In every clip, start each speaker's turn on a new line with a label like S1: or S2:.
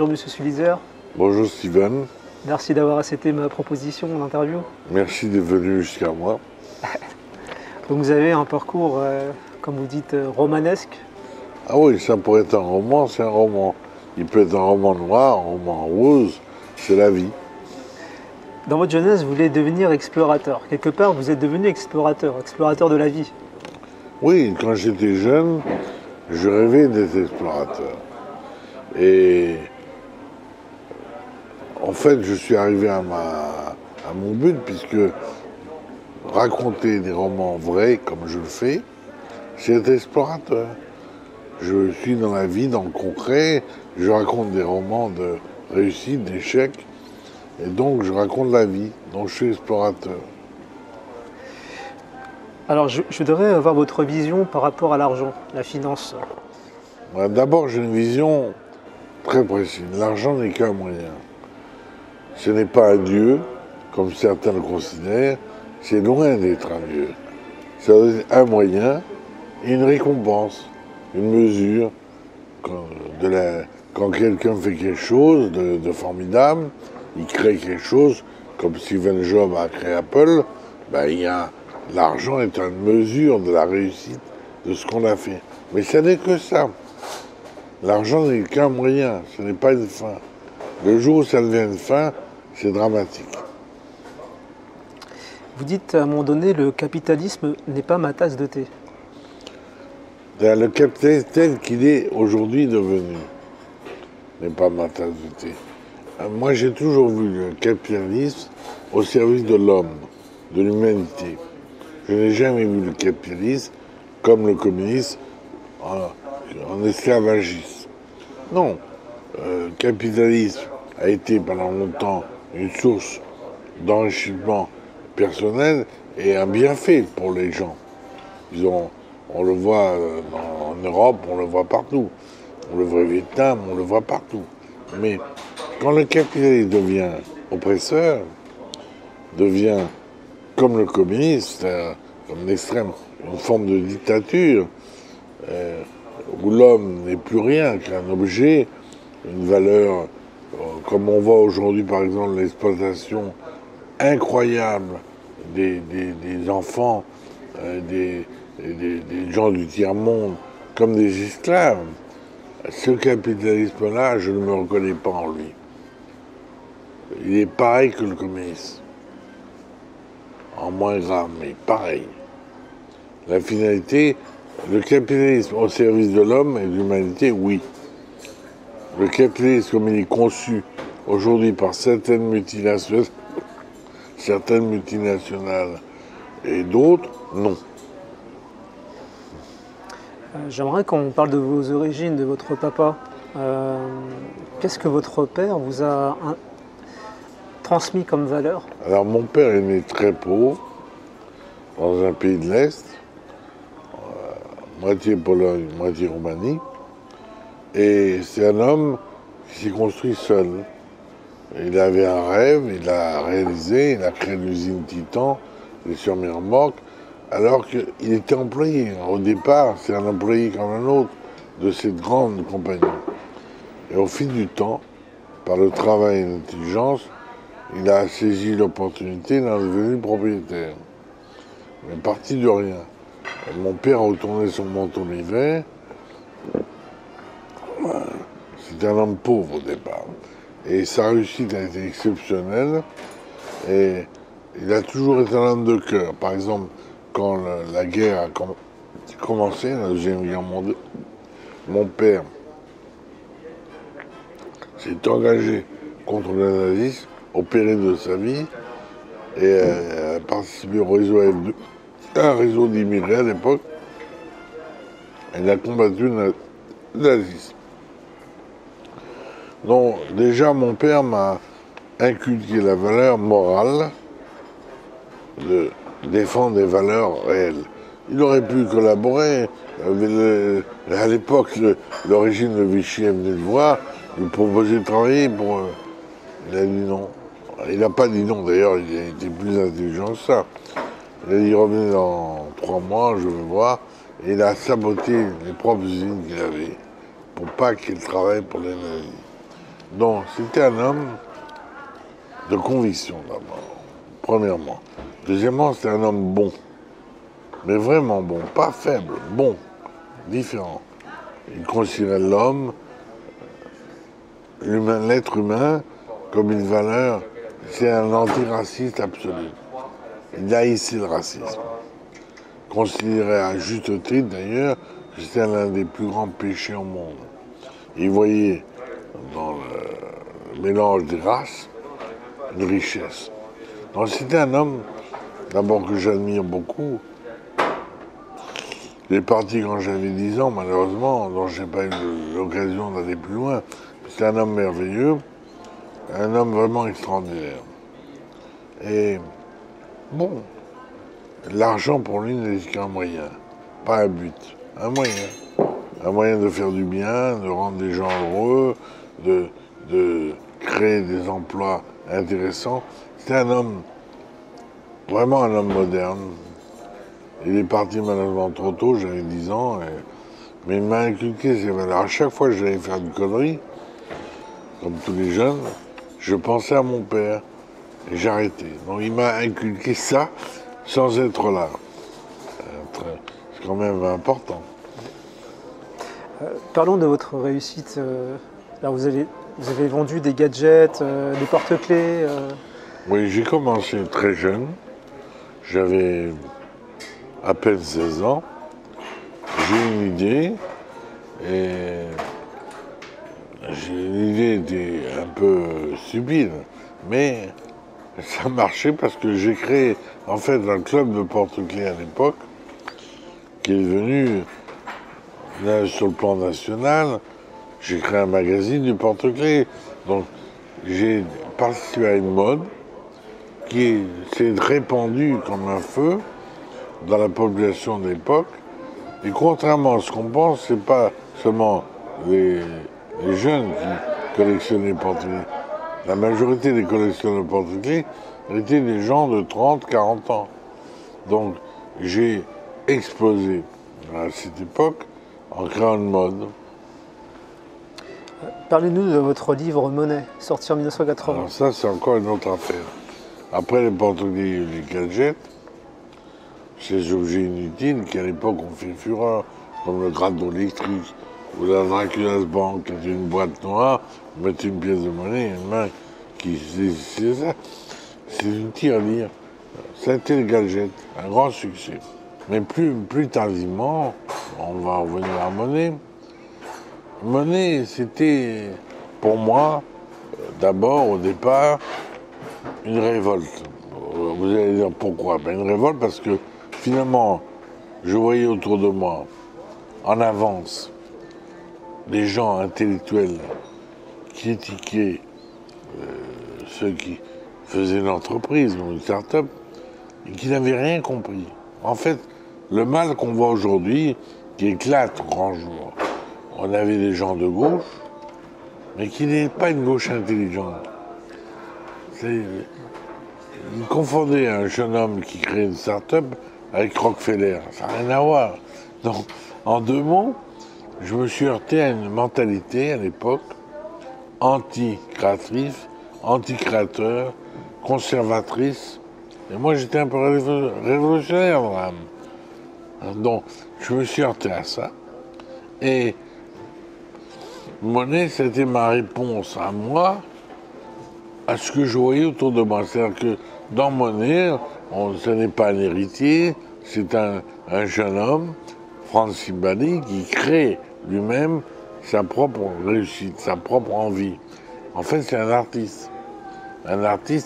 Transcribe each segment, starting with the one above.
S1: Bonjour Monsieur Sulitzer.
S2: Bonjour Steven,
S1: Merci d'avoir accepté ma proposition d'interview.
S2: merci d'être venu jusqu'à moi.
S1: Donc vous avez un parcours, comme vous dites, romanesque.
S2: Ah oui, ça pourrait être un roman, c'est un roman. Il peut être un roman noir, un roman rose, c'est la vie.
S1: Dans votre jeunesse, vous voulez devenir explorateur. Quelque part, vous êtes devenu explorateur, explorateur de la vie.
S2: Oui, quand j'étais jeune, je rêvais d'être explorateur. Et en fait, je suis arrivé à mon but, puisque raconter des romans vrais, comme je le fais, c'est être explorateur. Je suis dans la vie, dans le concret, je raconte des romans de réussite, d'échecs, et donc je raconte la vie, donc je suis explorateur.
S1: Alors je voudrais avoir votre vision par rapport à l'argent, la finance.
S2: D'abord, j'ai une vision très précise. L'argent n'est qu'un moyen. Ce n'est pas un dieu, comme certains le considèrent, c'est loin d'être un dieu. C'est un moyen et une récompense, une mesure. Quand quelqu'un fait quelque chose de formidable, il crée quelque chose, comme Steve Jobs a créé Apple, l'argent est une mesure de la réussite de ce qu'on a fait. Mais ce n'est que ça. L'argent n'est qu'un moyen, ce n'est pas une fin. Le jour où ça devient une fin, c'est dramatique.
S1: Vous dites à un moment donné, le capitalisme n'est pas ma tasse de thé.
S2: Le capitalisme tel qu'il est aujourd'hui devenu n'est pas ma tasse de thé. Moi, j'ai toujours vu le capitalisme au service de l'homme, de l'humanité. Je n'ai jamais vu le capitalisme comme le communisme en esclavagisme. Non, le capitalisme a été pendant longtemps une source d'enrichissement personnel et un bienfait pour les gens. On le voit en Europe, on le voit partout. On le voit au Vietnam, on le voit partout. Mais quand le capitalisme devient oppresseur, devient comme le communisme, comme l'extrême, une forme de dictature, où l'homme n'est plus rien qu'un objet, une valeur, comme on voit aujourd'hui par exemple l'exploitation incroyable des enfants, des gens du tiers-monde comme des esclaves. Ce capitalisme-là, je ne me reconnais pas en lui. Il est pareil que le communisme. En moins grave, mais pareil. La finalité, le capitalisme au service de l'homme et de l'humanité, oui. Le capitalisme comme il est conçu aujourd'hui par certaines multinationales et d'autres, non.
S1: J'aimerais qu'on parle de vos origines, de votre papa. Qu'est-ce que votre père vous a transmis comme valeur?
S2: Alors mon père est né très pauvre, dans un pays de l'Est, moitié Pologne, moitié Roumanie. Et c'est un homme qui s'est construit seul. Il avait un rêve, il l'a réalisé, il a créé l'usine Titan, les sur-remorques, alors qu'il était employé. Au départ, c'est un employé comme un autre de cette grande compagnie. Et au fil du temps, par le travail et l'intelligence, il a saisi l'opportunité, il en est devenu propriétaire. Mais parti de rien. Et mon père a retourné son manteau l'hiver. C'était un homme pauvre au départ. Et sa réussite a été exceptionnelle. Et il a toujours été un homme de cœur. Par exemple, quand la guerre a commencé, la Deuxième Guerre mondiale, mon père s'est engagé contre le nazisme au péril de sa vie et a participé au réseau F2, un réseau d'immigrés à l'époque. Il a combattu le nazisme. Donc déjà mon père m'a inculqué la valeur morale de défendre des valeurs réelles. Il aurait pu collaborer. À l'époque, le régime de Vichy est venu le voir, lui proposer de travailler pour eux. Il a dit non. Il n'a pas dit non, d'ailleurs, il a été plus intelligent que ça. Il a dit revenez dans 3 mois, je veux voir. Et il a saboté les propres usines qu'il avait pour pas qu'il travaille pour les nazis. Donc, c'était un homme de conviction, d'abord, premièrement. Deuxièmement, c'était un homme bon, mais vraiment bon, pas faible, bon, différent. Il considérait l'homme, l'être humain, comme une valeur. C'est un antiraciste absolu. Il haïssait le racisme. Il considérait à juste titre, d'ailleurs, que c'était l'un des plus grands péchés au monde. Il voyait dans le mélange des races une richesse. Donc c'était un homme, d'abord que j'admire beaucoup. Il est parti quand j'avais 10 ans, malheureusement, donc je n'ai pas eu l'occasion d'aller plus loin. C'était un homme merveilleux, un homme vraiment extraordinaire. Et bon, l'argent pour lui n'était qu'un moyen, pas un but, un moyen. Un moyen de faire du bien, de rendre les gens heureux, de créer des emplois intéressants. C'était un homme, vraiment un homme moderne. Il est parti malheureusement trop tôt, j'avais 10 ans, mais il m'a inculqué ces valeurs. À chaque fois que j'allais faire une connerie, comme tous les jeunes, je pensais à mon père et j'arrêtais. Donc il m'a inculqué ça sans être là. C'est quand même important.
S1: Parlons de votre réussite. Alors vous avez vendu des gadgets, des porte-clés.
S2: Oui, j'ai commencé très jeune. J'avais à peine 16 ans. J'ai une idée. Et l'idée était un peu stupide. Mais ça marchait parce que j'ai créé en fait un club de porte-clés à l'époque qui est devenu, là, sur le plan national, j'ai créé un magazine du porte-clés. Donc j'ai participé à une mode qui s'est répandue comme un feu dans la population de l'époque. Et contrairement à ce qu'on pense, c'est pas seulement les jeunes qui collectionnaient les porte-clés. La majorité des collectionneurs de porte-clés étaient des gens de 30, 40 ans. Donc j'ai explosé à cette époque en créant une mode.
S1: Parlez-nous de votre livre Monnaie, sorti en 1980.
S2: Alors ça, c'est encore une autre affaire. Après les porte-clés et les gadgets, ces objets inutiles qui à l'époque ont fait fureur, comme le gratteau électrique ou la Dracula's Bank, qui était une boîte noire, on mettait une pièce de monnaie et une main qui c'est ça. C'est une tirelire. C'était le gadget, un grand succès. Mais plus tardivement, on va revenir à Monnaie. Monnaie, c'était pour moi, d'abord, au départ, une révolte. Vous allez dire pourquoi? Ben, une révolte parce que finalement, je voyais autour de moi, en avance, des gens intellectuels critiquaient ceux qui faisaient une entreprise ou une start-up et qui n'avaient rien compris. En fait, le mal qu'on voit aujourd'hui, qui éclate au grand jour, on avait des gens de gauche, mais qui n'est pas une gauche intelligente. Ils confondaient un jeune homme qui crée une start-up avec Rockefeller. Ça n'a rien à voir. Donc, en 2 mots, je me suis heurté à une mentalité à l'époque anti-créatrice, anti-créateur, conservatrice. Et moi, j'étais un peu révolutionnaire dans l'âme. Donc, je me suis heurté à ça. Et Monnaie, c'était ma réponse à moi, à ce que je voyais autour de moi. C'est-à-dire que dans Monnaie, ce n'est pas un héritier, c'est un jeune homme, Franz Sibali, qui crée lui-même sa propre réussite, sa propre envie. En fait, c'est un artiste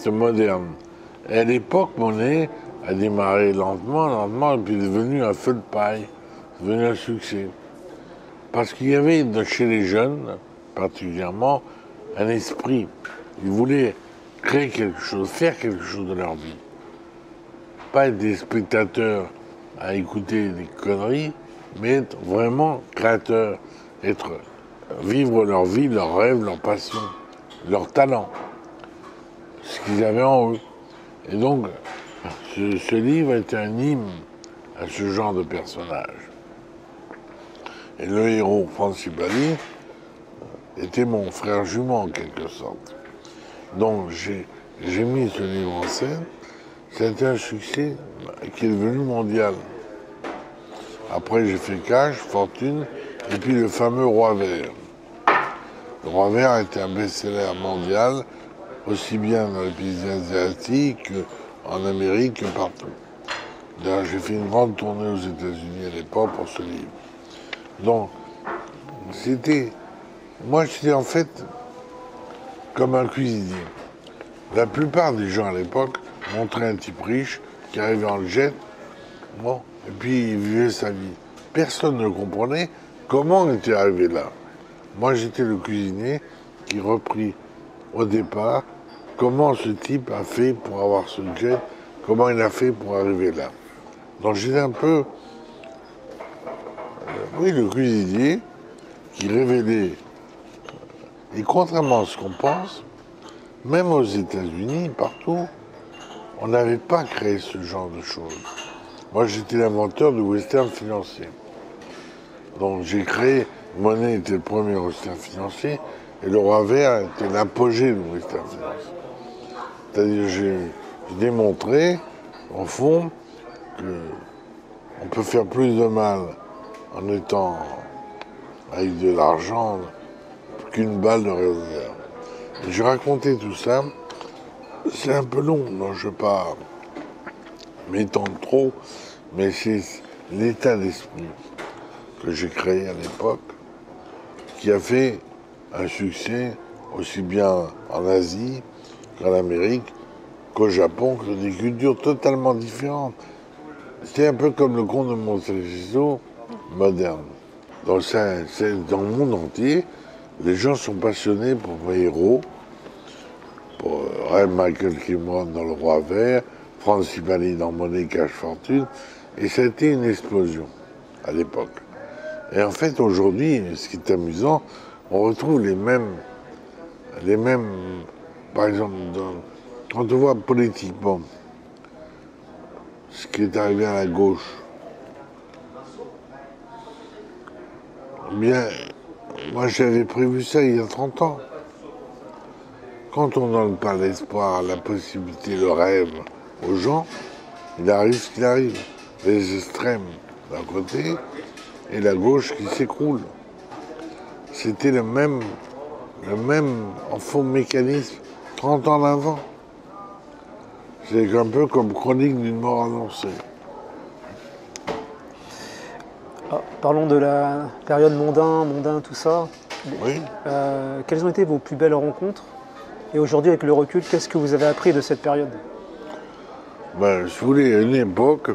S2: moderne. Et à l'époque, Monnaie a démarré lentement, et puis est devenu un feu de paille, devenu un succès. Parce qu'il y avait chez les jeunes, particulièrement, un esprit. Ils voulaient créer quelque chose, faire quelque chose de leur vie. Pas être des spectateurs à écouter des conneries, mais être vraiment créateurs, vivre leur vie, leurs rêves, leurs passions, leurs talents, ce qu'ils avaient en eux. Et donc, ce livre est un hymne à ce genre de personnage. Et le héros, Franz Sibali, était mon frère jumeau en quelque sorte. Donc j'ai mis ce livre en scène. C'était un succès qui est devenu mondial. Après, j'ai fait Cash, Fortune, et puis le fameux Roi Vert. Le Roi Vert a été un best-seller mondial, aussi bien dans les pays asiatiques qu'en Amérique, que partout. D'ailleurs, j'ai fait une grande tournée aux États-Unis à l'époque pour ce livre. Donc, moi, j'étais en fait comme un cuisinier. La plupart des gens à l'époque montraient un type riche qui arrivait en jet, bon, et puis il vivait sa vie. Personne ne comprenait comment on était arrivé là. Moi, j'étais le cuisinier qui reprit au départ comment ce type a fait pour avoir ce jet, comment il a fait pour arriver là. Donc j'étais un peu, oui, le cuisinier qui révélait, et contrairement à ce qu'on pense, même aux États-Unis, partout, on n'avait pas créé ce genre de choses. Moi, j'étais l'inventeur du western financier. Donc j'ai créé, Monet était le premier western financier, et le Roi Vert était l'apogée du western financier. C'est-à-dire j'ai démontré, au fond, qu'on peut faire plus de mal en étant avec de l'argent qu'une balle de revolver. J'ai raconté tout ça. C'est un peu long, donc je ne vais pas m'étendre trop, mais c'est l'état d'esprit que j'ai créé à l'époque qui a fait un succès aussi bien en Asie qu'en Amérique, qu'au Japon, que des cultures totalement différentes. C'est un peu comme le conte de Monte Cristo moderne. Donc c'est dans le monde entier, les gens sont passionnés pour vos héros, pour Michael Cameron dans Le Roi Vert, Franz Sibali dans Monet, Cash, Fortune, et ça a été une explosion à l'époque. Et en fait, aujourd'hui, ce qui est amusant, on retrouve les mêmes, par exemple, quand on voit politiquement ce qui est arrivé à la gauche, bien, moi j'avais prévu ça il y a 30 ans. Quand on donne pas l'espoir, la possibilité, le rêve aux gens, il arrive ce qu'il arrive. Les extrêmes d'un côté et la gauche qui s'écroule. C'était le même en fond mécanisme 30 ans avant. C'est un peu comme chronique d'une mort annoncée.
S1: Ah, parlons de la période mondain, tout ça.
S2: Oui.
S1: Quelles ont été vos plus belles rencontres? Et aujourd'hui, avec le recul, qu'est-ce que vous avez appris de cette période?
S2: Ben, je voulais à une époque,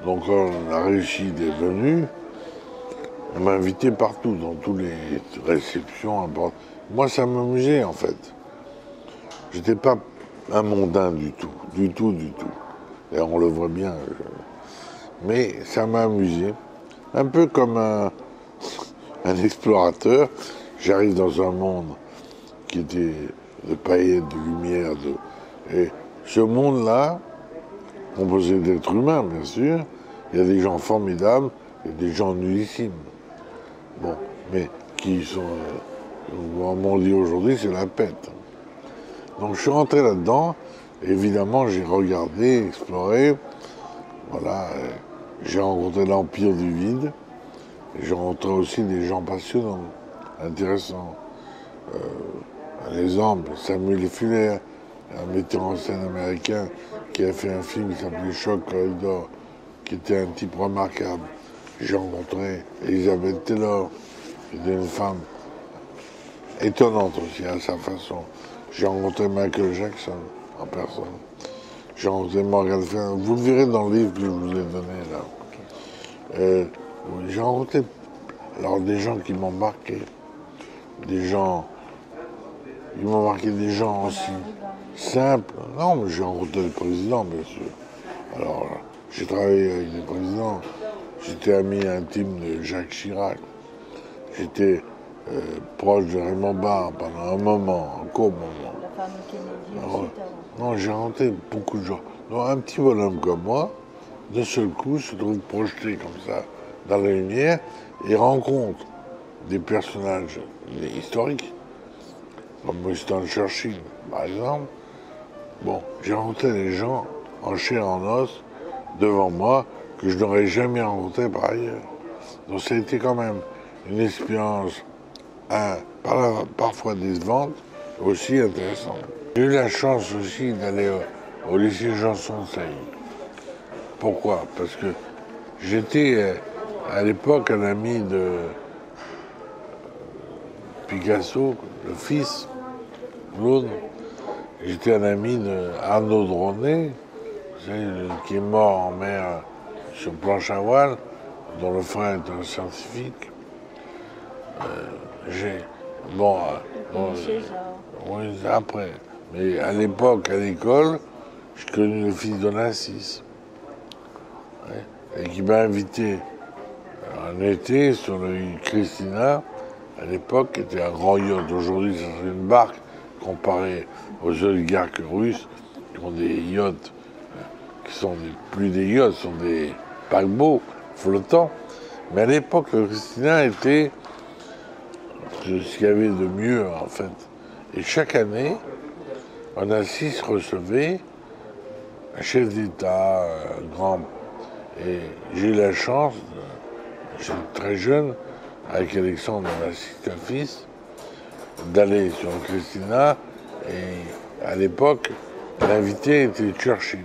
S2: donc on a réussi des venues, on m'a invité partout, dans toutes les réceptions. Moi, ça m'amusait en fait. J'étais pas un mondain du tout. D'ailleurs, on le voit bien. Mais ça m'a amusé. Un peu comme un explorateur. J'arrive dans un monde qui était de paillettes, de lumière. Et ce monde-là, composé d'êtres humains, bien sûr, il y a des gens formidables et des gens nullissimes. Bon, mais qui sont, comme on dit aujourd'hui, c'est la pète. Donc je suis rentré là-dedans, évidemment j'ai regardé, exploré, voilà, j'ai rencontré l'Empire du Vide, et j'ai rencontré aussi des gens passionnants, intéressants. Un exemple, Samuel Fuller, un metteur en scène américain qui a fait un film qui s'appelait Shock Corridor, qui était un type remarquable. J'ai rencontré Elizabeth Taylor, qui était une femme étonnante aussi à sa façon. J'ai rencontré Michael Jackson en personne. J'ai rencontré Morgan Freeman. Vous le verrez dans le livre que je vous ai donné là. J'ai rencontré alors, des gens qui m'ont marqué. Des gens aussi simples. Non, mais j'ai rencontré le président, bien sûr. Alors, j'ai travaillé avec le président. J'étais ami intime de Jacques Chirac. J'étais proche de Raymond Barre pendant un moment, un court moment.
S3: La femme Kennedy
S2: Alors,
S3: ensuite avant.
S2: non, j'ai rencontré beaucoup de gens. Donc, un petit bonhomme comme moi, d'un seul coup, se trouve projeté comme ça dans la lumière et rencontre des personnages historiques, comme Winston Churchill, par exemple. Bon, j'ai rencontré des gens en chair et en os devant moi que je n'aurais jamais rencontré par ailleurs. Donc ça a été quand même une expérience parfois décevante, aussi intéressante. J'ai eu la chance aussi d'aller au lycée Janson-Seille. Pourquoi? Parce que j'étais à l'époque un ami de Picasso, le fils, Claude. J'étais un ami de Arnaud Dronet, qui est mort en mer sur planche à voile, dont le frère est un scientifique. Bon, oui, après. Mais à l'époque, à l'école, j'ai connu le fils d'Onassis, et qui m'a invité un été sur le Christina. À l'époque, qui était un grand yacht. Aujourd'hui, c'est une barque comparée aux oligarques russes qui ont des yachts qui sont plus des yachts, sont des paquebots flottants. Mais à l'époque, le Christina était ce qu'il y avait de mieux, en fait. Et chaque année, Onassis recevait un chef d'État, un grand. Et j'ai eu la chance, j'étais très jeune, avec Alexandre Onassis, le fils, d'aller sur le Christina. Et à l'époque, l'invité était Churchill.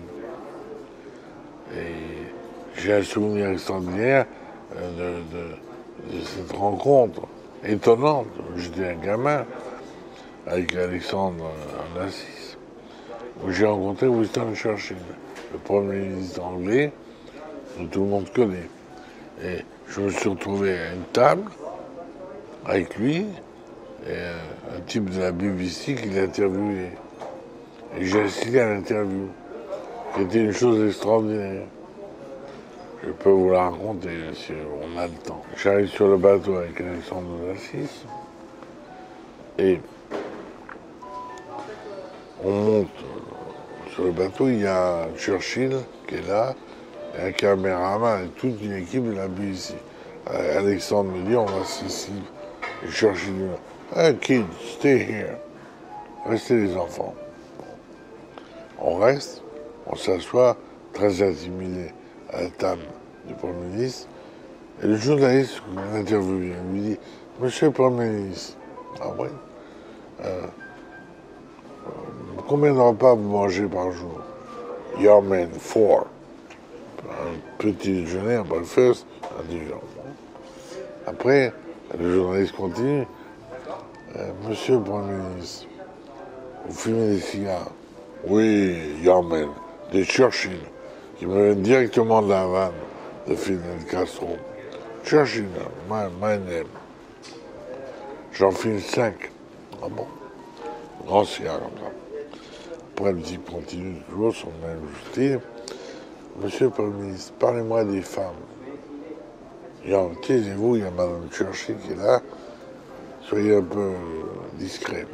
S2: Et j'ai un souvenir extraordinaire de cette rencontre étonnante. J'étais un gamin avec Alexandre Onassis, où j'ai rencontré Winston Churchill, le premier ministre anglais que tout le monde connaît. Et je me suis retrouvé à une table avec lui et un type de la BBC qui l'interviewait. Et j'ai assisté à l'interview. C'était une chose extraordinaire. Je peux vous la raconter si on a le temps. J'arrive sur le bateau avec Alexandre Onassis et on monte sur le bateau. Il y a Churchill qui est là, et un caméraman et toute une équipe de la BBC. Alexandre me dit on va ici. Et Churchill dit hey, kids, stay here. Restez les enfants. On reste, on s'assoit, très intimidé à la table du Premier ministre. Et le journaliste l'interviewe, il lui dit Monsieur le Premier ministre, ah oui, combien de repas vous mangez par jour? Young man, 4. Un petit déjeuner, un breakfast, un déjeuner. Après, le journaliste continue Monsieur le Premier ministre, vous fumez des cigares? Oui, young man, des Churchill, qui me viennent directement de la Havane, de Fidel Castro. Churchill, my name. J'en fume 5. Ah bon? Grand cigare comme ça. Après, le type continue toujours sur le même style. Monsieur le Premier ministre, parlez-moi des femmes. Taisez-vous, il y a Madame Churchill qui est là. Soyez un peu discret.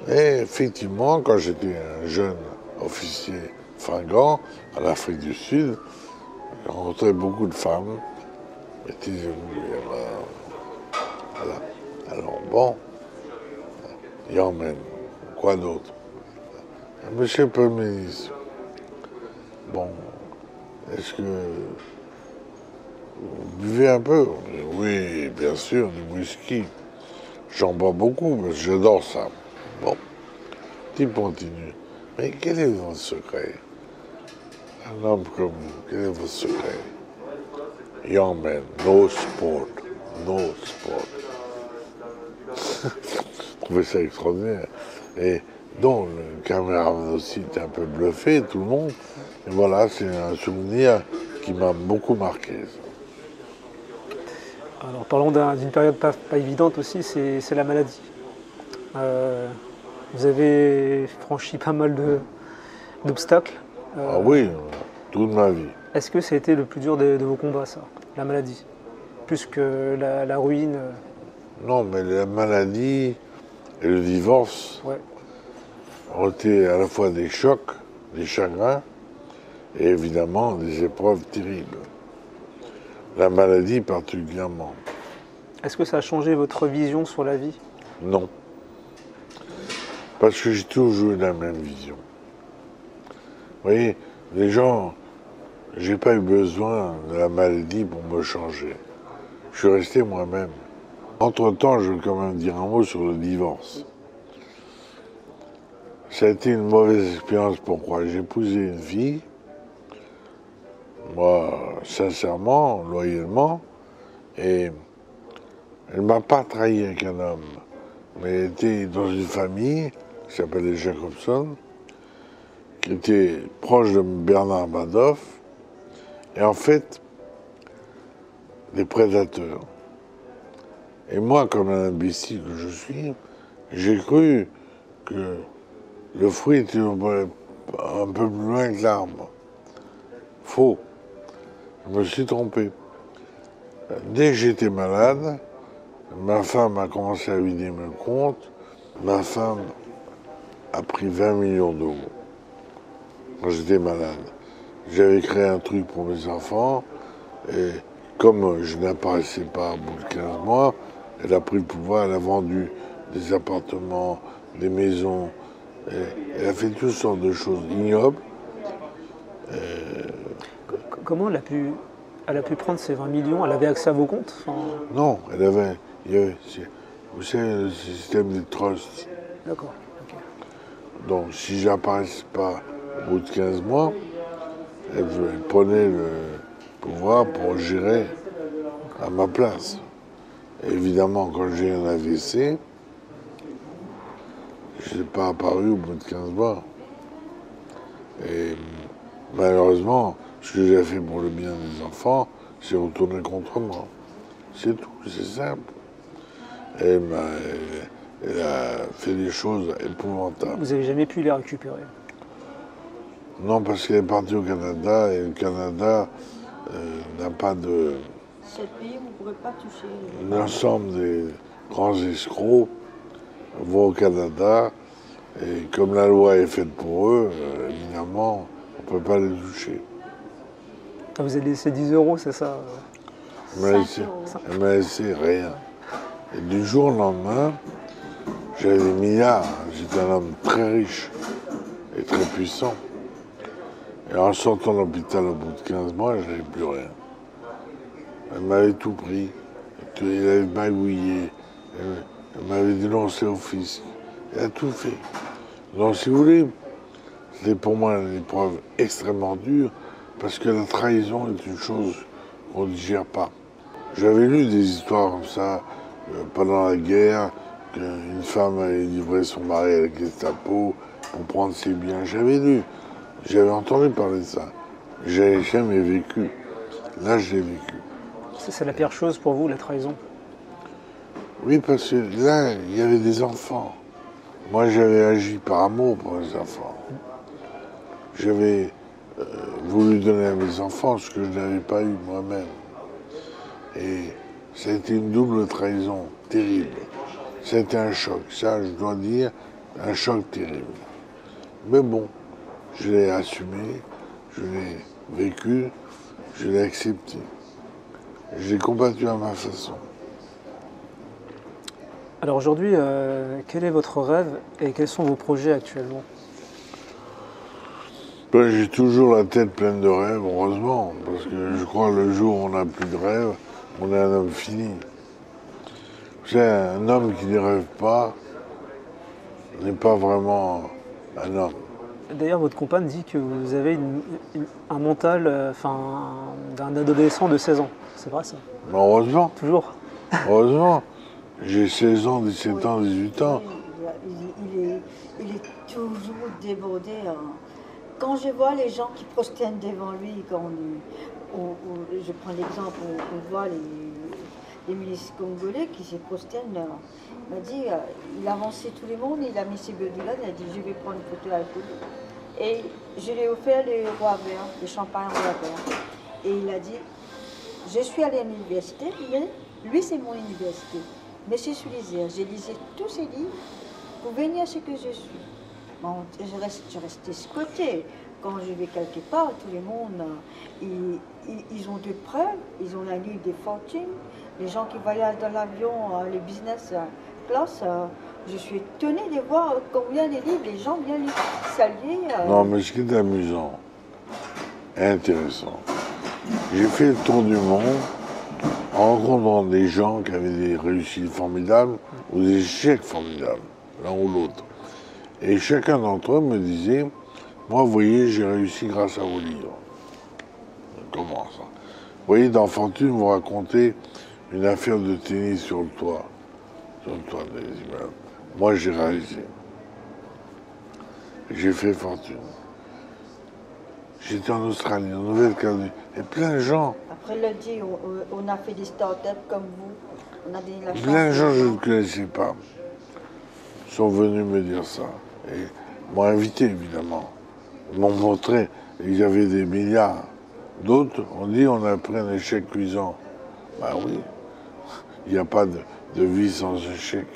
S2: Et effectivement, quand j'étais un jeune officier fringant en Afrique du Sud, j'ai rencontré beaucoup de femmes. Mais taisez-vous, voilà. Alors bon, Yammen, quoi d'autre? Monsieur le Premier ministre, bon, est-ce que vous buvez un peu? Oui, bien sûr, du whisky. J'en bois beaucoup, parce que j'adore ça. Bon, il continue. Mais quel est votre secret? Un homme comme vous, quel est votre secret? Young man, no sport, no sport. Je trouvais ça extraordinaire. Et donc, le caméraman aussi était un peu bluffé, tout le monde. Et voilà, c'est un souvenir qui m'a beaucoup marqué.
S1: Alors parlons d'une période pas évidente aussi, c'est la maladie. Vous avez franchi pas mal d'obstacles.
S2: Ah oui, toute ma vie.
S1: Est-ce que ça a été le plus dur de vos combats, ça, la maladie? Plus que la ruine?
S2: Non, mais la maladie et le divorce ont été à la fois des chocs, des chagrins, et évidemment des épreuves terribles. La maladie particulièrement.
S1: Est-ce que ça a changé votre vision sur la vie?
S2: Non. Parce que j'ai toujours eu la même vision. Vous voyez, les gens, j'ai pas eu besoin de la maladie pour me changer. Je suis resté moi-même. Entre-temps, je veux quand même dire un mot sur le divorce. Ça a été une mauvaise expérience. Pourquoi? J'ai épousé une fille, moi, sincèrement, loyalement, et elle ne m'a pas trahi avec un homme. Mais elle était dans une famille qui s'appelait Jacobson, qui était proche de Bernard Madoff, et en fait, des prédateurs. Et moi, comme un imbécile que je suis, j'ai cru que le fruit était un peu plus loin que l'arbre. Faux. Je me suis trompé. Dès que j'étais malade, ma femme a commencé à vider mes comptes. Ma femme a pris 20 millions d'euros quand j'étais malade. J'avais créé un truc pour mes enfants et comme je n'apparaissais pas au bout de 15 mois, elle a pris le pouvoir, elle a vendu des appartements, des maisons, elle a fait toutes sortes de choses ignobles.
S1: Comment elle a pu prendre ces 20 millions? Elle avait accès à vos comptes? Enfin,
S2: Non, vous savez, le système des trusts.
S1: d'accord. Ok.
S2: Donc, si j'apparaissais pas au bout de 15 mois, elle prenait le pouvoir pour gérer à ma place. Et évidemment, quand j'ai un AVC, je n'ai pas apparu au bout de 15 mois. Et malheureusement, ce que j'ai fait pour le bien des enfants, c'est retourné contre moi. C'est tout, c'est simple. Elle a fait des choses épouvantables.
S1: Vous n'avez jamais pu les récupérer?
S2: Non, parce qu'elle est partie au Canada et le Canada n'a pas de.
S3: Ce pays, vous ne pourrez pas toucher.
S2: L'ensemble des grands escrocs vont au Canada et comme la loi est faite pour eux, évidemment, on ne peut pas les toucher.
S1: Ah, vous avez laissé 10 euros, c'est ça?
S2: Elle m'a laissé rien. Et du jour au lendemain, j'avais des milliards. J'étais un homme très riche et très puissant. Et en sortant de l'hôpital au bout de 15 mois, je n'avais plus rien. Elle m'avait tout pris. Elle avait magouillé. Elle m'avait dénoncé au fisc. Elle a tout fait. Donc, si vous voulez, c'était pour moi une épreuve extrêmement dure parce que la trahison est une chose qu'on ne digère pas. J'avais lu des histoires comme ça pendant la guerre, qu'une femme avait livré son mari à la Gestapo pour prendre ses biens. J'avais entendu parler de ça. J'avais jamais vécu. Là, je l'ai vécu.
S1: C'est la pire chose pour vous, la trahison?
S2: Oui, parce que là, il y avait des enfants. Moi, j'avais agi par amour pour les enfants. J'avais voulu donner à mes enfants ce que je n'avais pas eu moi-même. Et ça a été une double trahison terrible. C'était un choc, ça, je dois dire, un choc terrible. Mais bon, je l'ai assumé, je l'ai vécu, je l'ai accepté. Je l'ai combattu à ma façon.
S1: Alors aujourd'hui, quel est votre rêve et quels sont vos projets actuellement?
S2: Ben, j'ai toujours la tête pleine de rêves, heureusement, parce que je crois que le jour où on n'a plus de rêves, on est un homme fini. Vous savez, un homme qui ne rêve pas n'est pas vraiment un homme.
S1: D'ailleurs, votre compagne dit que vous avez un mental d'un adolescent de 16 ans. C'est vrai ça?
S2: Mais heureusement,
S1: Toujours?
S2: heureusement. J'ai 16 ans, 17 ans, 18 ans.
S3: Il est toujours débordé. Hein. Quand je vois les gens qui prosternent devant lui, je prends l'exemple, on voit les milices congolais qui se prosternent. Il m'a dit, il a avancé tout le monde, il a mis ses là, il a dit je vais prendre une photo avec lui. Et je lui ai offert le roi vert, le champagne roi vert. Et il a dit, je suis allé à l'université, mais lui c'est mon université. Monsieur Sulizère, j'ai lisé tous ses livres pour venir à ce que je suis. Bon, je restais scotché. quand je vais quelque part, tout le monde, ils ont des preuves, ils ont la nuit des fortunes. Les gens qui voyagent dans l'avion, les business class, je suis étonnée de voir combien de livres les gens viennent les saluer.
S2: Non, mais ce qui est amusant et intéressant, j'ai fait le tour du monde en rencontrant des gens qui avaient des réussites formidables ou des échecs formidables, l'un ou l'autre. Et chacun d'entre eux me disait, moi, vous voyez, j'ai réussi grâce à vos livres. Comment ça? Vous voyez, dans Fortune, vous racontez une affaire de tennis sur le toit des immeubles. Moi, j'ai réalisé. J'ai fait Fortune. J'étais en Australie, en Nouvelle-Calédonie, et plein de gens.
S3: Après le dit, on a fait des start-up comme vous. On a donné la chance.
S2: Plein de gens que je ne connaissais pas sont venus me dire ça. Et m'ont invité, évidemment. Ils m'ont montré, ils avaient des milliards. D'autres ont dit, on a pris un échec cuisant. Ben oui, il n'y a pas de vie sans échec.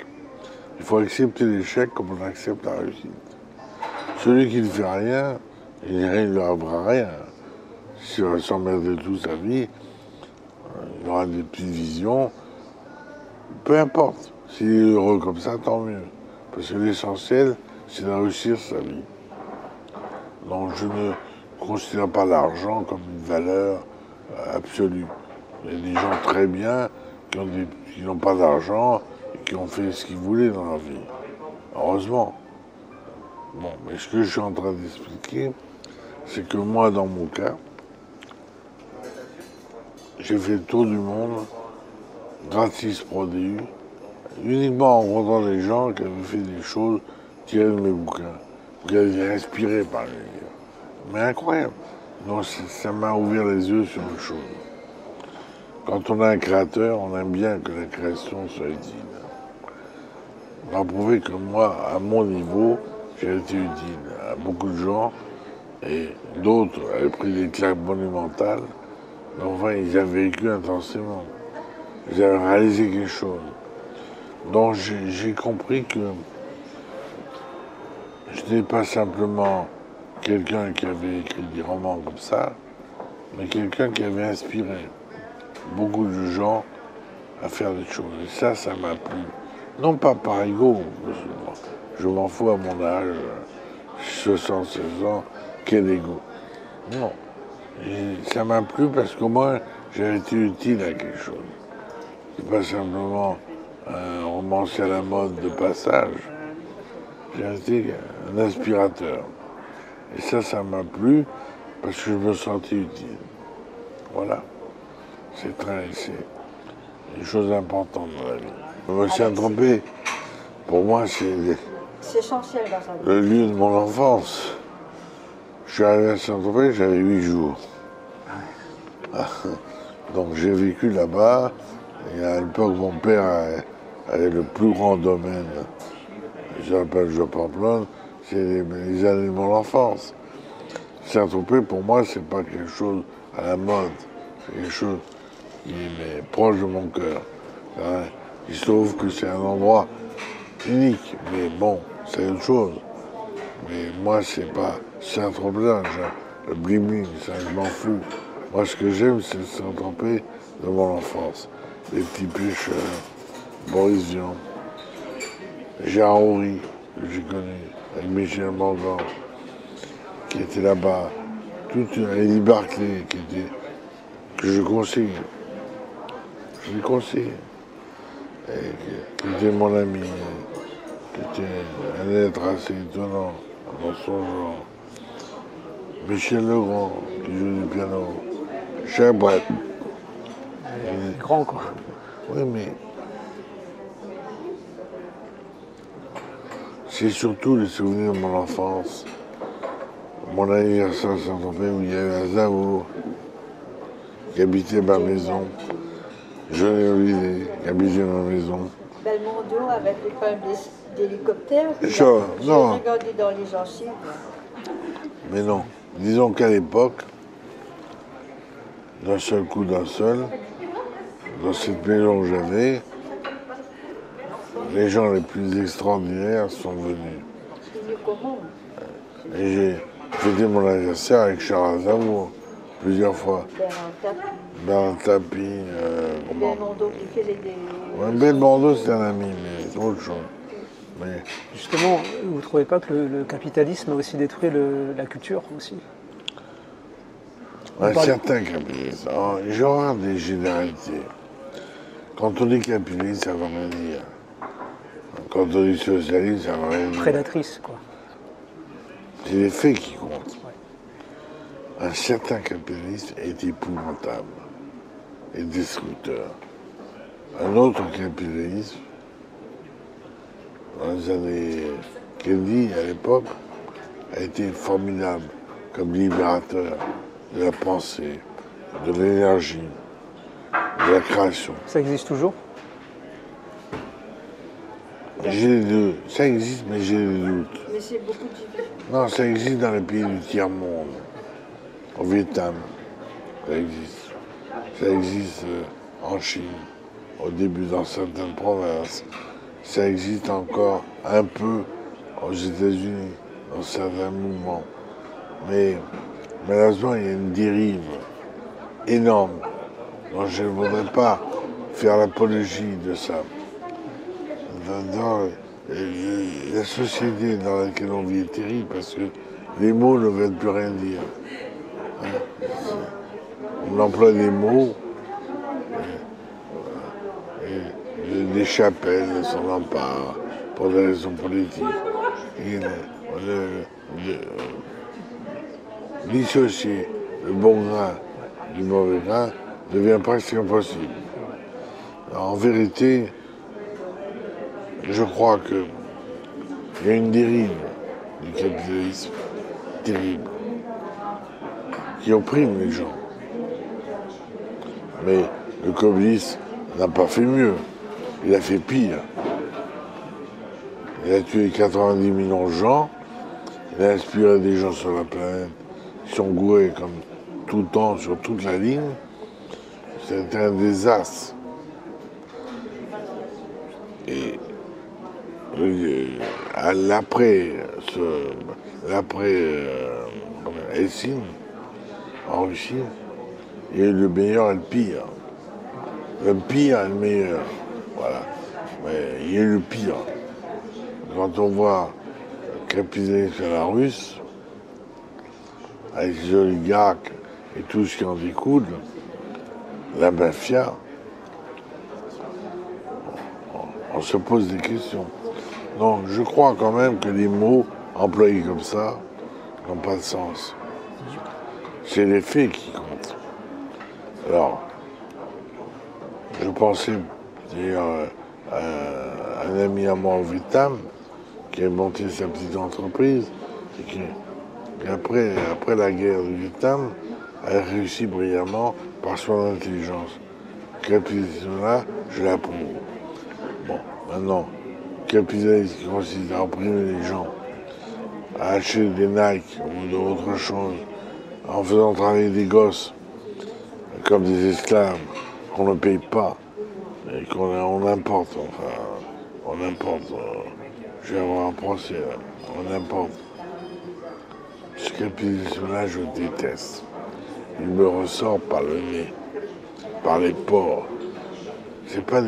S2: Il faut accepter l'échec comme on accepte la réussite. Celui qui ne fait rien, il ne lui arrivera rien. S'il va s'emmerder toute sa vie, il aura des petites visions. Peu importe. S'il est heureux comme ça, tant mieux. Parce que l'essentiel, c'est de réussir sa vie. Donc je ne considère pas l'argent comme une valeur absolue. Il y a des gens très bien qui n'ont pas d'argent et qui ont fait ce qu'ils voulaient dans leur vie. Heureusement. Bon, mais ce que je suis en train d'expliquer, c'est que moi, dans mon cas, j'ai fait le tour du monde, gratis produit, uniquement en rencontrant des gens qui avaient fait des choses tirées de mes bouquins, qui avaient été inspirés par les livres. Mais incroyable. Donc ça m'a ouvert les yeux sur une chose. Quand on a un créateur, on aime bien que la création soit utile. On a prouvé que moi, à mon niveau, j'ai été utile à beaucoup de gens, et d'autres avaient pris des claques monumentales, mais enfin, ils avaient vécu intensément. Ils avaient réalisé quelque chose. Donc j'ai compris que je n'étais pas simplement quelqu'un qui avait écrit des romans comme ça, mais quelqu'un qui avait inspiré beaucoup de gens à faire des choses. Et ça m'a plu. Non pas par ego, je m'en fous à mon âge, 76 ans, quel ego. Non. Et ça m'a plu parce qu'au moins j'ai été utile à quelque chose. C'est pas simplement un romancier à la mode de passage. J'ai été un inspirateur. Et ça m'a plu parce que je me sentais utile. Voilà. C'est une chose importante dans la vie. Je me suis trompé. Pour moi,
S3: c'est essentiel dans sa vie.
S2: Le lieu de mon enfance. Je suis arrivé à Saint-Tropez, j'avais 8 jours. Donc j'ai vécu là-bas. Et à l'époque, mon père avait le plus grand domaine. Je l'appelle Pamplonne, c'est les années de mon enfance. Saint-Tropez, pour moi, c'est pas quelque chose à la mode. C'est quelque chose qui est proche de mon cœur. Il se trouve que c'est un endroit unique, mais bon, c'est une chose. Mais moi, c'est pas Saint-Tropez, le bling-bling, ça, je m'en fous. Moi, ce que j'aime, c'est Saint-Tropez de mon enfance. Les petits pêcheurs, Boris Vian, Jean Horry, que j'ai connu, avec Michel Morgan, qui était là-bas, Eddie Barclay, que je conseille. Je l'ai conseillé. Qui était mon ami, qui était un être assez étonnant dans son genre. Michel Legrand, qui joue du piano. Cher Brett.
S1: Grand, quoi.
S2: Oui, mais c'est surtout les souvenirs de mon enfance. Mon anniversaire à Saint-Tropez, où il y avait un Zavour qui habitait ma maison. Johnny Hallyday qui habitait ma maison.
S3: Belmondo avec les palmes d'hélicoptère.
S2: J'ai
S3: regardé dans les archives.
S2: Mais non. Disons qu'à l'époque, d'un seul coup, dans cette maison que j'avais, les gens les plus extraordinaires sont venus. Et fêté mon anniversaire avec Charles Aznavour plusieurs fois. Bernard Tapie, comment
S3: Belmondo qui fait des...
S2: Ouais, Belmondo, c'est un ami, mais c'est autre chose. Mais
S1: Justement, vous ne trouvez pas que le capitalisme a aussi détruit la culture aussi?
S2: un certain capitalisme. Alors, je regarde des généralités. Quand on dit capitaliste, ça ne veut rien dire. Quand on dit socialiste, ça ne veut rien dire.
S1: Prédatrice, quoi.
S2: C'est les faits qui comptent. Un certain capitalisme est épouvantable et destructeur. Un autre capitalisme, dans les années Kennedy, à l'époque, a été formidable comme libérateur de la pensée, de l'énergie, de la création.
S1: Ça existe toujours?
S2: J'ai les deux. Ça existe, mais j'ai des doutes.
S3: Mais c'est beaucoup de...
S2: Non, ça existe dans les pays du tiers-monde. Au Vietnam, ça existe. Ça existe en Chine, au début dans certaines provinces. Ça existe encore un peu aux États-Unis, dans certains mouvements. Mais malheureusement, il y a une dérive énorme. Donc je ne voudrais pas faire l'apologie de ça. Dans la société dans laquelle on vit est terrible parce que les mots ne veulent plus rien dire. On emploie des mots et des chapelles s'en emparent pour des raisons politiques. Et dissocier le bon grain du mauvais grain devient presque impossible. Alors, en vérité, je crois qu'il y a une dérive du capitalisme terrible qui opprime les gens. Mais le communisme n'a pas fait mieux, il a fait pire. Il a tué 90 millions de gens, il a inspiré des gens sur la planète qui sont gourés comme tout le temps sur toute la ligne. C'était un désastre. Et l'après Helsinki, en Russie, il y a eu le meilleur et le pire. Le pire et le meilleur. Voilà. Mais il y a eu le pire. Quand on voit le capitalisme à la russe, avec les oligarques et tout ce qui en découle, la mafia, on se pose des questions. Donc je crois quand même que les mots employés comme ça n'ont pas de sens. C'est les faits qui comptent. Alors, je pensais d'ailleurs à un ami à moi au Vietnam qui a monté sa petite entreprise et qui après la guerre du Vietnam a réussi brillamment par son intelligence. Capitalisme-là, je l'approuve. Bon, maintenant, capitalisme qui consiste à opprimer les gens, à acheter des Nike ou d'autres choses, en faisant travailler des gosses comme des esclaves qu'on ne paye pas et qu'on importe, enfin, on importe. Je vais avoir un procès, là. On importe. Ce capitalisme-là, je déteste. Il me ressort par le nez, par les pores. C'est pas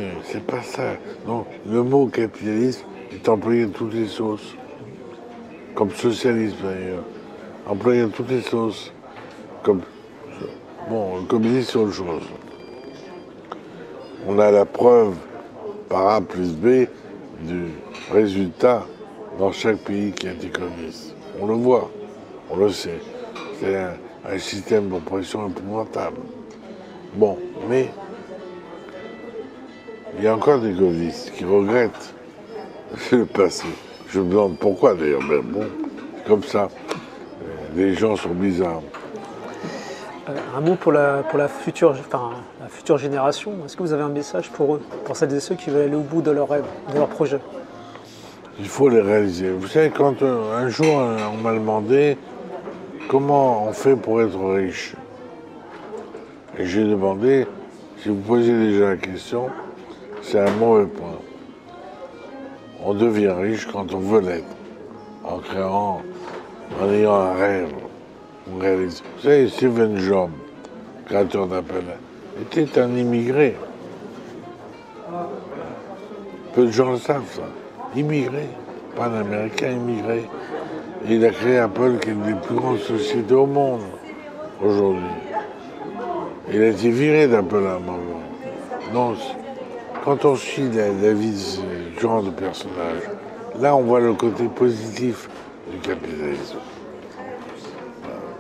S2: ça. Donc, le mot capitalisme est employé de toutes les sauces. Comme socialisme d'ailleurs. Employé de toutes les sauces. Comme, bon, le communisme, c'est autre chose. On a la preuve par A plus B du résultat dans chaque pays qui a été communiste. On le voit, on le sait. C'est un système d'oppression épouvantable. Bon, mais il y a encore des communistes qui regrettent le passé. Je me demande pourquoi d'ailleurs, mais bon, c'est comme ça. Les gens sont bizarres.
S1: Un mot pour la future génération. Est-ce que vous avez un message pour eux, pour celles et ceux qui veulent aller au bout de leurs rêves, de leurs projets?
S2: Il faut les réaliser. Vous savez, quand un jour on m'a demandé comment on fait pour être riche, et j'ai demandé, si vous posez déjà la question, c'est un mauvais point. On devient riche quand on veut l'être, en créant en ayant un rêve. On réalise. Vous savez, Stephen Jobs, créateur d'Apple, était un immigré. Peu de gens le savent, ça. Immigré, pas un Américain, immigré. Et il a créé Apple, qui est une des plus grandes sociétés au monde aujourd'hui. Il a été viré d'Apple à un moment. Donc, quand on suit la vie de ce genre de personnage, là, on voit le côté positif du capitalisme.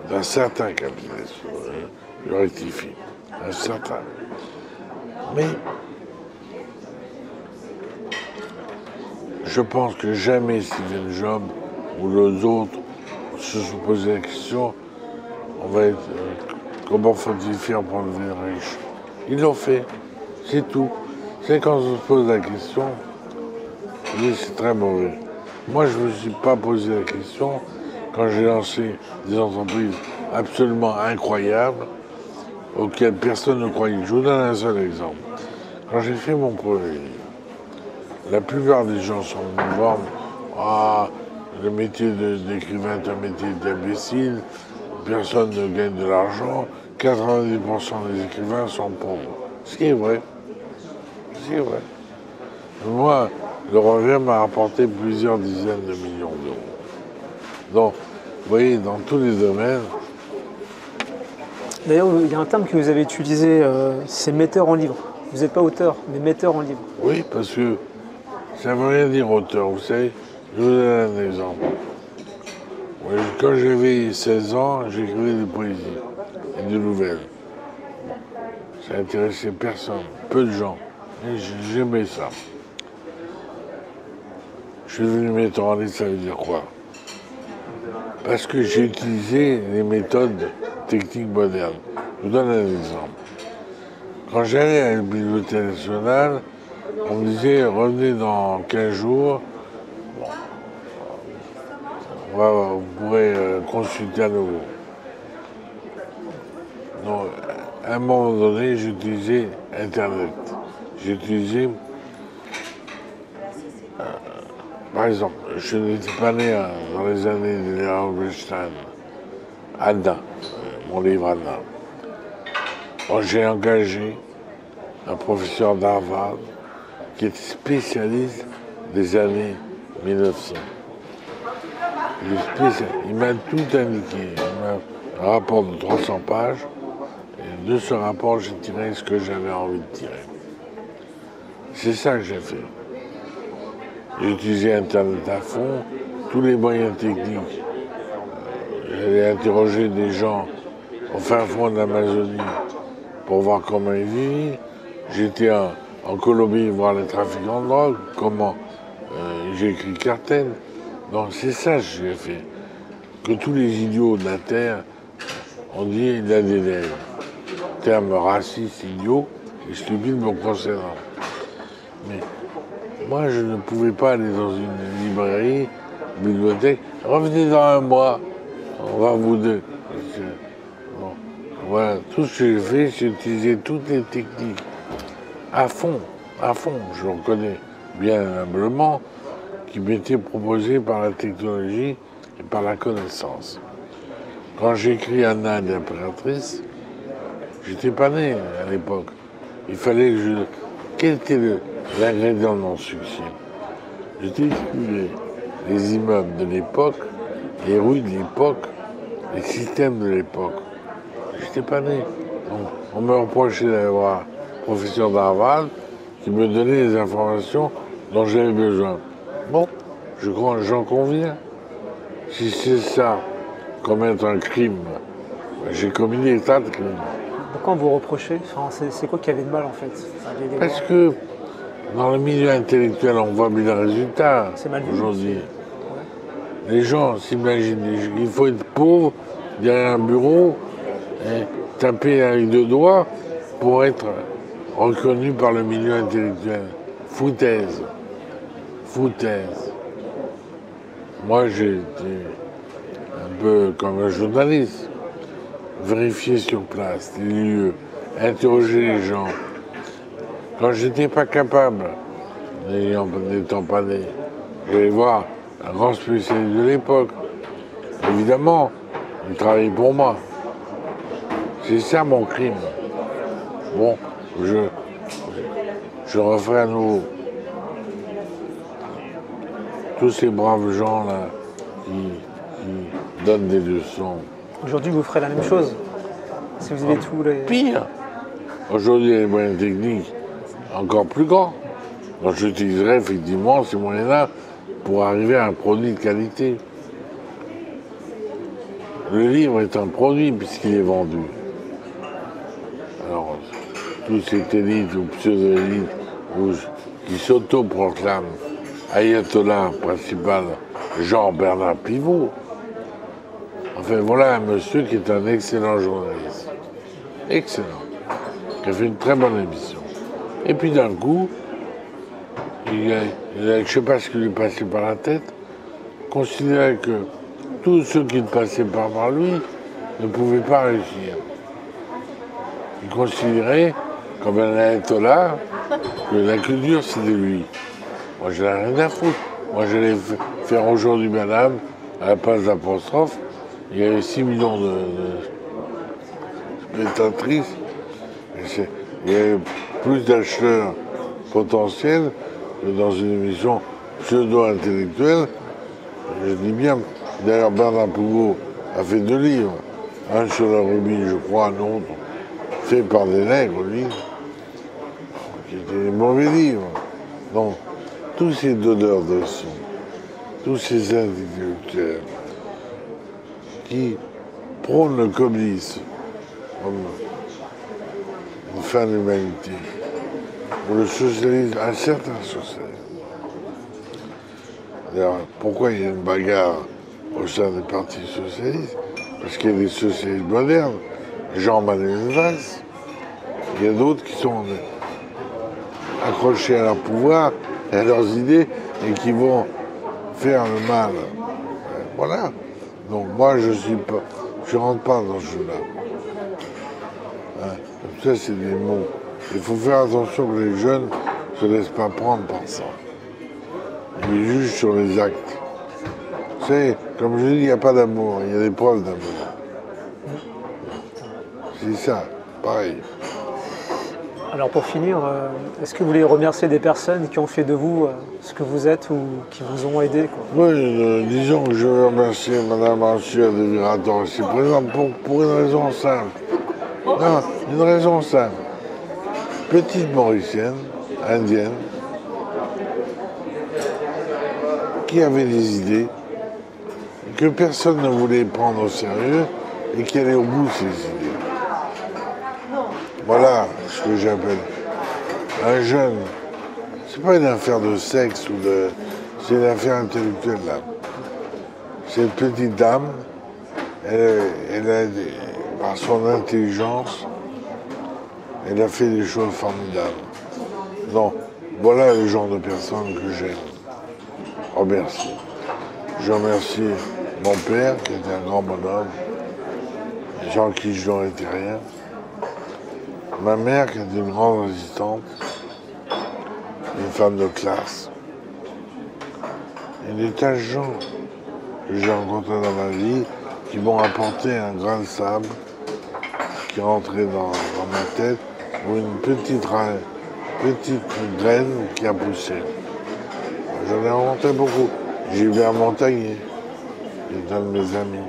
S2: D'un certain capitalisme, je rectifie. Un certain. Mais je pense que jamais Stephen Jobs ou les autres se sont posé la question comment faut-il faire pour devenir riche? Ils l'ont fait, c'est tout. C'est quand on se pose la question, oui, c'est très mauvais. Moi, je ne me suis pas posé la question quand j'ai lancé des entreprises absolument incroyables auxquelles personne ne croyait. Je vous donne un seul exemple. Quand j'ai fait mon premier livre, la plupart des gens sont venus voir, ah, le métier d'écrivain est un métier d'imbécile, personne ne gagne de l'argent, 90% des écrivains sont pauvres. Ce qui est vrai. Ce qui est vrai. Moi, le revers m'a rapporté plusieurs dizaines de millions d'euros. Donc, vous voyez, dans tous les domaines.
S1: D'ailleurs, il y a un terme que vous avez utilisé, c'est metteur en livre. Vous n'êtes pas auteur, mais metteur en livre.
S2: Oui, parce que ça ne veut rien dire auteur, vous savez. Je vous donne un exemple. Oui, quand j'avais 16 ans, j'écrivais des poésies et des nouvelles. Ça n'intéressait personne, peu de gens. Et j'aimais ça. Je suis devenu metteur en livre, ça veut dire quoi? Parce que j'ai utilisé les méthodes techniques modernes. Je vous donne un exemple. Quand j'allais à la Bibliothèque nationale, on me disait revenez dans 15 jours, vous pourrez consulter à nouveau. Donc, à un moment donné, j'ai utilisé Internet. J'ai utilisé, par exemple, je n'étais pas né dans les années de Léa Rubinstein, Anna, mon livre Anna. Bon, j'ai engagé un professeur d'Harvard qui était spécialiste des années 1900. Il m'a tout indiqué. Il m'a un rapport de 300 pages. Et de ce rapport, j'ai tiré ce que j'avais envie de tirer. C'est ça que j'ai fait. J'ai utilisé Internet à fond, tous les moyens techniques. J'allais interroger des gens au fin fond de l'Amazonie pour voir comment ils vivent. J'étais en Colombie voir les trafiquants de drogue, comment j'ai écrit Cartel. Donc c'est ça que j'ai fait. Que tous les idiots de la Terre ont dit il a des lèvres. Terme raciste, idiot et stupide me concernant. Mais moi, je ne pouvais pas aller dans une librairie, une bibliothèque. Revenez dans un mois, on va vous deux. Bon, voilà, tout ce que j'ai fait, j'ai utilisé toutes les techniques à fond, je le reconnais bien humblement, qui m'étaient proposées par la technologie et par la connaissance. Quand j'écris Anna l'impératrice, j'étais pas né à l'époque. Il fallait que je... Quel était l'ingrédient de mon succès? Je décrivais les immeubles de l'époque, les rues de l'époque, les systèmes de l'époque. J'étais pas né. Donc, on me reprochait d'avoir un professeur d'Harvard qui me donnait les informations dont j'avais besoin. Bon, j'en conviens. Si c'est ça, commettre un crime, j'ai commis des tas de crimes.
S1: Pourquoi on vous reprochez? Enfin, c'est quoi qu'il y avait de mal en fait?
S2: Parce que dans le milieu intellectuel, on voit bien le résultat aujourd'hui. Ouais. Les gens s'imaginent qu'il faut être pauvre derrière un bureau et taper avec deux doigts pour être reconnu par le milieu intellectuel. Foutaise. Foutaise. Moi, j'ai été un peu comme un journaliste. Vérifier sur place les lieux, interroger les gens. Quand j'étais pas capable, n'étant pas né, j'allais voir un grand spécialiste de l'époque. Évidemment, il travaille pour moi. C'est ça mon crime. Bon, je referai à nouveau. Tous ces braves gens là qui donnent des leçons.
S1: Aujourd'hui, vous ferez la même chose. Si vous avez tous les...
S2: Pire. Aujourd'hui, il y a des moyens techniques encore plus grands. Donc j'utiliserai effectivement ces moyens-là pour arriver à un produit de qualité. Le livre est un produit puisqu'il est vendu. Alors, tous ces élites ou pseudo-élites qui s'auto-proclament ayatollah principal Jean-Bernard Pivot. Enfin, voilà un monsieur qui est un excellent journaliste. Excellent. Qui a fait une très bonne émission. Et puis d'un coup, je ne sais pas ce qui lui passait par la tête, considérait que tous ceux qui passaient par lui ne pouvaient pas réussir. Il considérait, comme un ayatollah, que la culture c'était lui. Moi je n'ai rien à foutre. Moi j'allais faire aujourd'hui madame, à la place d'apostrophe, il y avait 6 millions de spectatrices, il y avait plus d'acheteurs potentiels que dans une émission pseudo-intellectuelle. Je dis bien, d'ailleurs Bernard Pivot a fait 2 livres, un sur la rubis, je crois, un autre, fait par des nègres, lui, qui étaient des mauvais livres. Donc, tous ces donneurs de leçons, tous ces intellectuels qui prônent le communisme comme une fin de l'humanité, ou le socialisme, un certain socialisme. D'ailleurs, pourquoi il y a une bagarre au sein des partis socialistes? Parce qu'il y a des socialistes modernes, Jean-Manuel Valls, il y a d'autres qui sont accrochés à leur pouvoir et à leurs idées et qui vont faire le mal. Voilà. Donc moi, je rentre pas dans ce jeu-là. Hein. Ça, c'est des mots. Il faut faire attention que les jeunes ne se laissent pas prendre par ça. Ils jugent sur les actes. Vous savez, comme je dis, il n'y a pas d'amour, il y a des preuves d'amour. C'est ça, pareil.
S1: Alors pour finir, est-ce que vous voulez remercier des personnes qui ont fait de vous ce que vous êtes ou qui vous ont aidé, quoi?
S2: Oui, disons que je veux remercier Mme Arthur de Virator ici présente pour une raison simple. Non, une raison simple. Petite Mauricienne, indienne, qui avait des idées, que personne ne voulait prendre au sérieux et qui allait au bout de ses idées. Voilà ce que j'appelle un jeune. C'est pas une affaire de sexe ou de. C'est une affaire intellectuelle là. Cette petite dame, elle a par son intelligence, elle a fait des choses formidables. Donc, voilà le genre de personne que j'aime. Remercier. Je remercie mon père, qui était un grand bonhomme, sans qui je n'aurais été rien. Ma mère, qui est une grande résistante, une femme de classe. Et des tas de gens que j'ai rencontrés dans ma vie qui m'ont apporté un grain de sable qui est rentré dans ma tête ou une petite graine qui a poussé. J'en ai rencontré beaucoup. Gilbert Montagnier, qui est un de mes amis.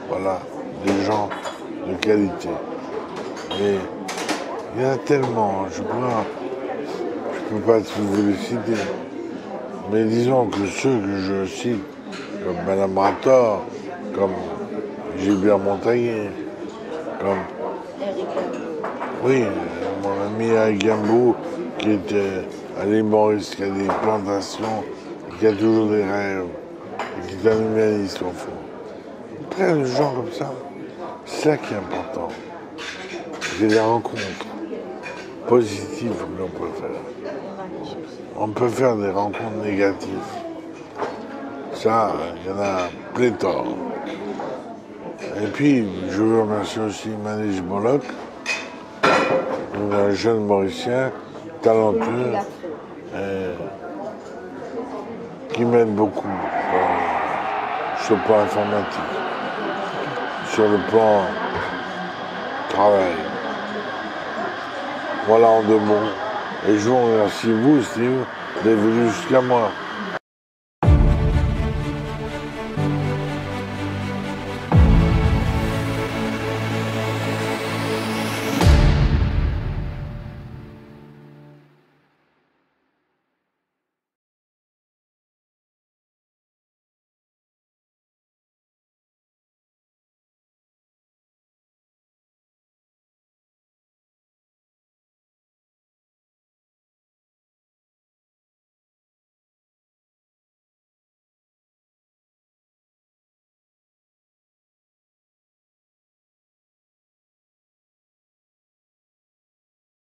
S2: Voilà, des gens de qualité. Mais il y en a tellement, je ne peux pas tous vous les citer. Mais disons que ceux que je cite, comme Madame Rator, comme Gilbert Montagnier, comme... Oui, mon ami Eric Gambou, qui était à l'île Maurice, qui a des plantations, qui a toujours des rêves, et qui est un humaniste au fond. Plein de gens comme ça, c'est ça qui est important. C'est les rencontres positives que l'on peut faire. On peut faire des rencontres négatives. Ça, il y en a pléthore. Et puis, je veux remercier aussi Manish Bollock, un jeune Mauricien, talentueux, qui m'aide beaucoup. Je sur le plan informatique, sur le plan travail. Voilà en deux mots. Et je vous remercie, vous, Steve, d'être venu jusqu'à moi.